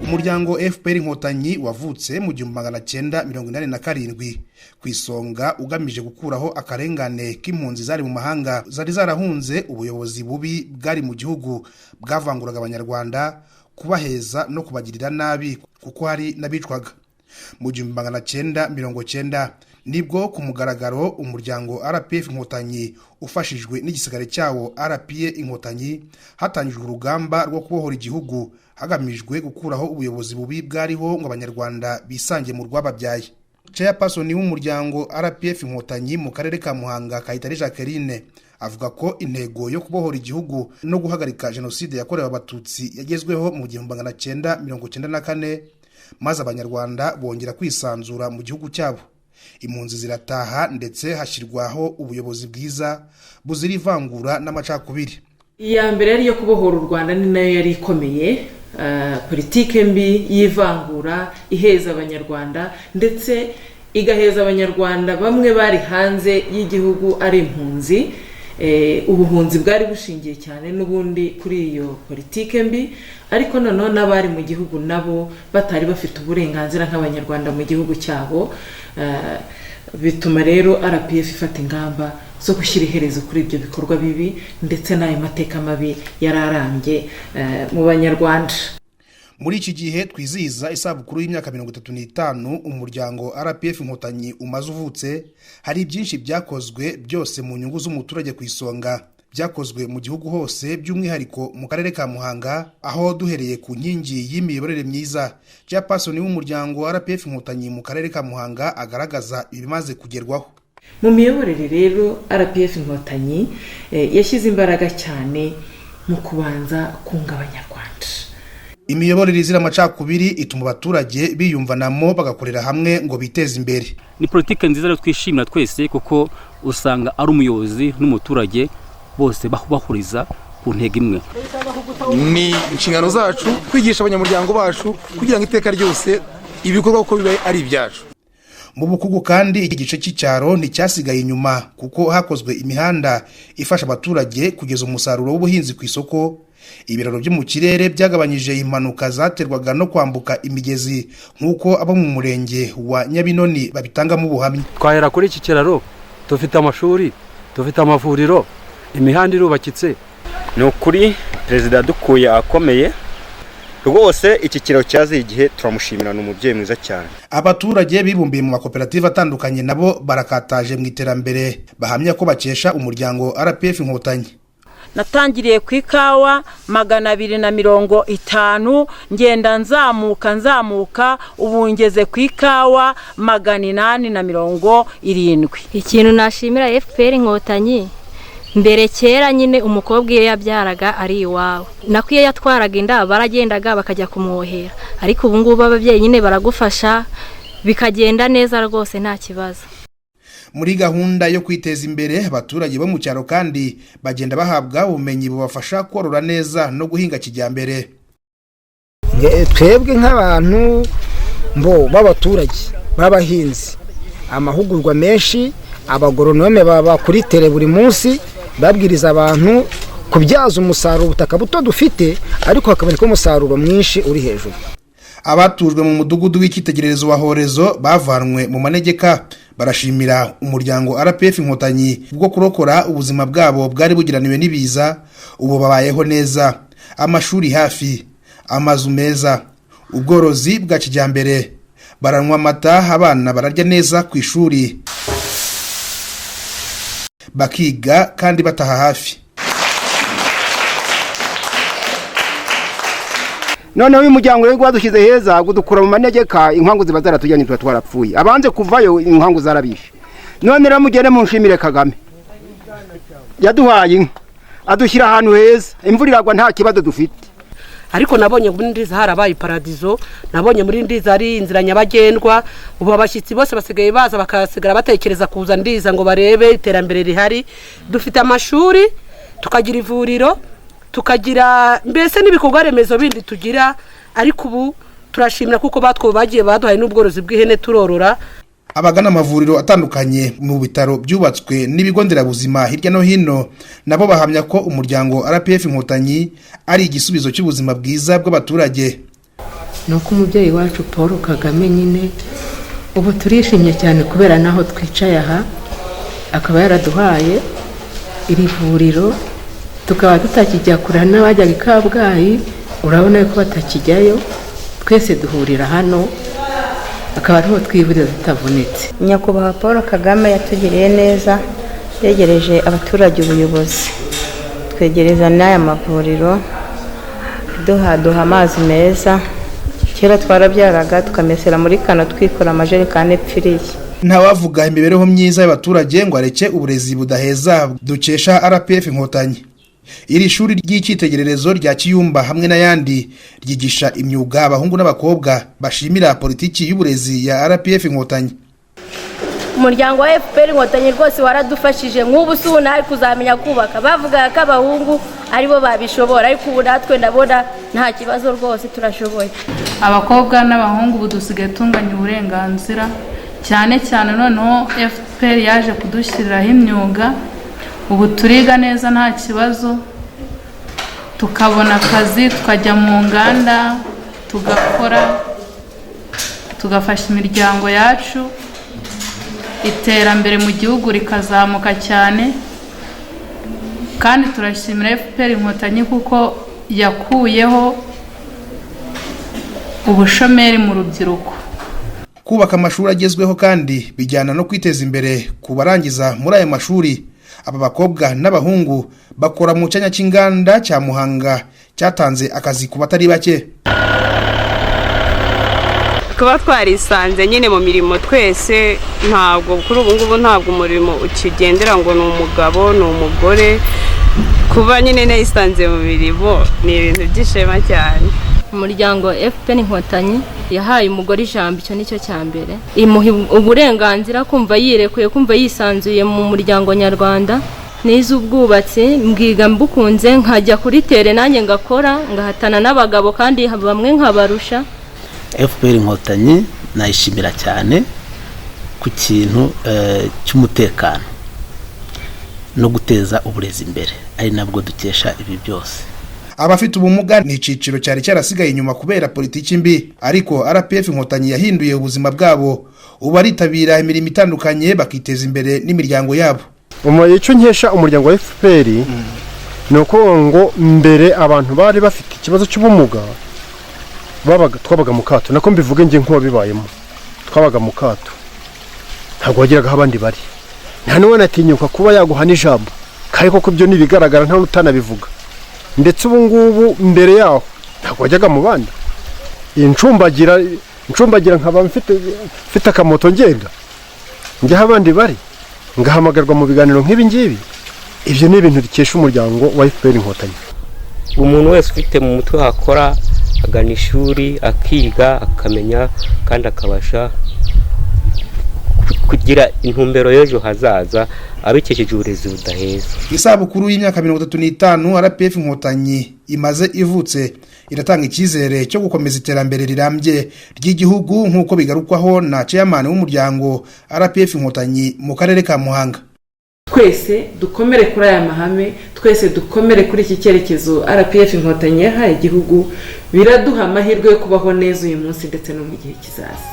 Umuryango FPR Inkotanyi wavutse mu 1987 ku isonga ugamije gukuraho akarengane k'impunzi zari mu mahanga zari zarahunze ubuyobozi bubi bwari mu gihugu bwavanguraga abanyarwanda kubaheza no kubagirira nabi kuko hari nabicwaga. Mu 1990 nibwo ku mugaragaro umuryango RPF Inkotanyi ufashijwe n'igisigare cyawo RPA Inkotanyi hatangijwe urugamba rwo kubohora igihugu hagamijwe gukuraho ubuyobozi bubi bwariho ngo abanyarwanda bisange mu rwababyaye. Chairperson w'umuryango RPF Inkotanyi mu karere ka Muhanga Kayitare Jacqueline avuga ko intego yo kubohora igihugu no guhagarika jenoside yakorewe abatutsi yagezweho mu 1994 maze abanyarwanda bongera kwisanzura mu gihugu cyabo. Impunzi zirataha ndetse hashyirwaho ubuyobozi bwiza buzira ivangura n'amacakubiri. Iya mbere yari yo kubohora u Rwanda ni nayo yari ikomeye, politike mbi y'ivangura iheza abanyarwanda ndetse igaheza abanyarwanda bamwe bari hanze y'igihugu ari impunzi. Ubuhunzi bwari bushingiye cyane n'ubundi kuri iyo politike mbi, ariko noneho n'abari mu gihugu nabo batari bafite uburenganzira nk'abanyarwanda mu gihugu cyabo. Bituma rero RPF ifata ingamba zo gushyira iherezo kuri ibyo bikorwa bibi ndetse n'ayo mateka mabi yararambye mu banyarwanda. Muri iki gihe twizihiza isabukuru y'imyaka 35 umuryango RPF Inkotanyi umaze uvutse, hari byinshi byakozwe byose mu nyungu z'umuturage ku isonga. Byakozwe mu gihugu hose by'umwihariko mu karere ka Muhanga aho duhereye ku nkingi y'imiyoborere myiza. Chairperson w'umuryango RPF Inkotanyi mu karere ka Muhanga agaragaza ibimaze kugerwaho. Mu miyoborere rero RPF Inkotanyi yashyize imbaraga cyane mu kubanza kunga abanyarwanda. Imiyoborere izira amacakubiri ituma abaturage biyumvanamo bagakorera hamwe ngo biteze imbere. Ni politike nziza rero twishimira twese kuko usanga ari umuyobozi n'umuturage bose bahuriza ku ntego imwe. Ni inshingano zacu kwigisha abanyamuryango bacu kugira ngo iteka ryose ibikorwa uko bibaye ari ibyacu. Mu bukugu kandi iki gice cy'icyaro nticyasigaye inyuma kuko hakozwe imihanda ifasha abaturage kugeza umusaruro w'ubuhinzi ku isoko. Ibiraro byo mu kirere byagabanyije impanuka zaterwaga no kwambuka imigezi nk'uko abo mu murenge wa Nyabinoni babitangamo ubuhamya. Twahera kuri iki kiraro, dufite amashuri, dufite amavuriro, imihanda irubakitse. Ni ukuri perezida dukuye akomeye rwose, iki kiraro cyaziye igihe turamushimira, n'umubyeyi mwiza cyane. Abaturage bibumbiye mu makoperative atandukanye nabo barakataje mu iterambere, bahamya ko bakesha umuryango RPF Inkotanyi. Natangiriye ku ikawa 250 ngenda nzamuka ubu ngeze ku ikawa 870. Ikintu nashimira FPR Inkotanyi, mbere kera nyine umukobwa iyo yabyaraga ari iwawe, nako iyo yatwaraga inda baragendaga bakajya kumwohera, ariko ubu ngubu ababyeyi nyine baragufasha bikagenda neza rwose nta kibazo. Muri gahunda yo kwiteza imbere abaturage bo mu cyaro kandi bagenda bahabwa ubumenyi bubafasha korora neza no guhinga kijyambere. Twebwe nk'abantu b'abaturage b'abahinzi, amahugurwa menshi abagoronome baba kuri tele buri munsi babwiriza abantu kubyaza umusaruro ubutaka buto dufite, ariko hakaboneka umusaruro mwinshi uri hejuru. Abatujwe mu mudugudu w'icyitegererezo wa Horezo bavanwe mu manegeka barashimira umuryango RPF Inkotanyi bwo kurokora ubuzima bwabo bwari bugiraniwe n'ibiza. Ubu babayeho neza, amashuri hafi, amazu meza, ubworozi bwa kijyambere, baranywa amata, abana bararya neza ku ishuri, bakiga kandi bataha hafi. Noneho uyu muryango rero gwadushyize heza gudukura mu manegeka, inkwangu ziba zaratujyanye tuba twarapfuye, abanze kuvayo inkwangu zarabishe. None rero mugende mu nshimire Kagame yaduhaye inka adushyira ahantu heza, imvura iragwa nta kibazo dufite. Ariko nabonye muri Ndiza harabaye paradizo, nabonye muri Ndiza ari inzira nyabagendwa, ubu abashyitsi bose basigaye baza bakasigara batekereza kuza Ndiza ngo barebe iterambere rihari. Dufite amashuri, tukagira ivuriro, tukagira mbese n'ibikorwa remezo bindi tugira, ariko ubu turashimira kuko bagiye baduhaye n'ubworozi bw'ihene turorora. Abagana amavuriro atandukanye mu bitaro byubatswe n'ibigo nderabuzima hirya no hino nabo bahamya ko umuryango RPF Inkotanyi ari igisubizo cy'ubuzima bwiza bw'abaturage. ni uko umubyeyi wacu Paul Kagame nyine ubu turishimye cyane kubera naho twicaye aha akaba yaraduhaye iri vuriro tukaba tutakijya kure n'abajyaga i Kabgayi urabona ko batakijyayo twese duhurira hano akaba ariho twivuriza tutavunitse. Nyakubahwa Paul Kagame yatugiriye neza, yegereje abaturage ubuyobozi, twegereza n'aya mavuriro, duha amazi meza. Kera twarabyaraga tukamesera muri kano twikora amajerekani epfiriye. Ntawavuga imibereho myiza y'abaturage ngo areke uburezi budaheza dukesha RPF Inkotanyi. Iri shuri ry'icyitegererezo rya Kiyumba hamwe n'ayandi ryigisha imyuga abahungu n'abakobwa bashimira politiki y'uburezi ya RPF Inkotanyi. Umuryango wa FPR Inkotanyi rwose waradufashije nk'ubu suna ari kuzamenya kubaka bavuga ko abahungu aribo babishobora ariko ubu natwe ndabona nta kibazo rwose turashoboye. Abakobwa n'abahungu budusigaye tunganya uburenganzira cyane cyane noneho FPR yaje kudushyiriraho imyuga ubu turiga neza nta kibazo tukabona akazi tukajya mu nganda tugakora tugafasha imiryango yacu iterambere mu gihugu rikazamuka cyane kandi turashimira FPR Inkotanyi kuko yakuyeho ubushomeri mu rubyiruko. Kubaka amashuri agezweho kandi bijyana no kwiteza imbere ku barangiza muri aya mashuri. Aba bakobwa n'abahungu bakora mu cyanya cy'inganda cya Muhanga cyatanze akazi ku batari bake. Kuba twarisanze nyine mu mirimo twese ntabwo kuri ubu ngubu ntabwo umurimo ukigendera ngo ni umugabo ni umugore, kuba nyine nayisanze mu mirimo ni ibintu by'ishema cyane. Umuryango FPR Inkotanyi yahaye umugore ijambo, icyo nicyo cya mbere, imuha uburenganzira kumva yirekuye, kumva yisanzuye mu muryango nyarwanda. N'iz'ubwubatsi mbwiga mbukunze nkajya kuri tere nanjye ngakora ngahatana n'abagabo kandi bamwe nkabarusha. FPR Inkotanyi nayishimira cyane ku kintu cy'umutekano no guteza uburezi imbere, ari nabwo dukesha ibi byose. Abafite ubumuga ni iciciro cyari cyarasigaye inyuma kubera politiki mbi, ariko RPF Inkotanyi yahinduye ubuzima bwabo, ubu aritabira imirimo itandukanye bakiteza imbere n'imiryango yabo. Icyo nkesha umuryango wa FPR ni uko ngo mbere abantu bari bafite ikibazo cy'ubumuga twabaga mu kato, nako mbivuge nge nk'uwo bibayemo, twabaga mu kato ntabwo wagiraga abandi bari, nta n'uwo natinyuka kuba yaguha n'ijambo kandi koko byo nibigaragara nta n'utanabivuga. Ndetse ubu ngubu mbere yaho ntabwo wajyaga mu bandi, incumbagira nkaba mfite akamoto ngenda njyaho abandi bari ngahamagarwa mu biganiro nk'ibi ngibi. Ibyo ni ibintu dukesha umuryango wa FPR Inkotanyi. Umuntu wese ufite mu mutwe hakora agana ishuri akiga akamenya kandi akabasha kugira intumbero y'ejo hazaza abikesheje uburezi budaheza. Isabukuru y'imyaka 35 RPF Inkotanyi imaze ivutse iratanga icyizere cyo gukomeza iterambere rirambye ry'igihugu nk'uko bigarukwaho na chairman w'umuryango RPF Inkotanyi mu karere ka Muhanga. Twese dukomere kuri aya mahame, twese dukomere kuri iki cyerekezo RPF Inkotanyi yahaye igihugu, biraduha amahirwe yo kubaho neza uyu munsi ndetse no mu gihe kizaza.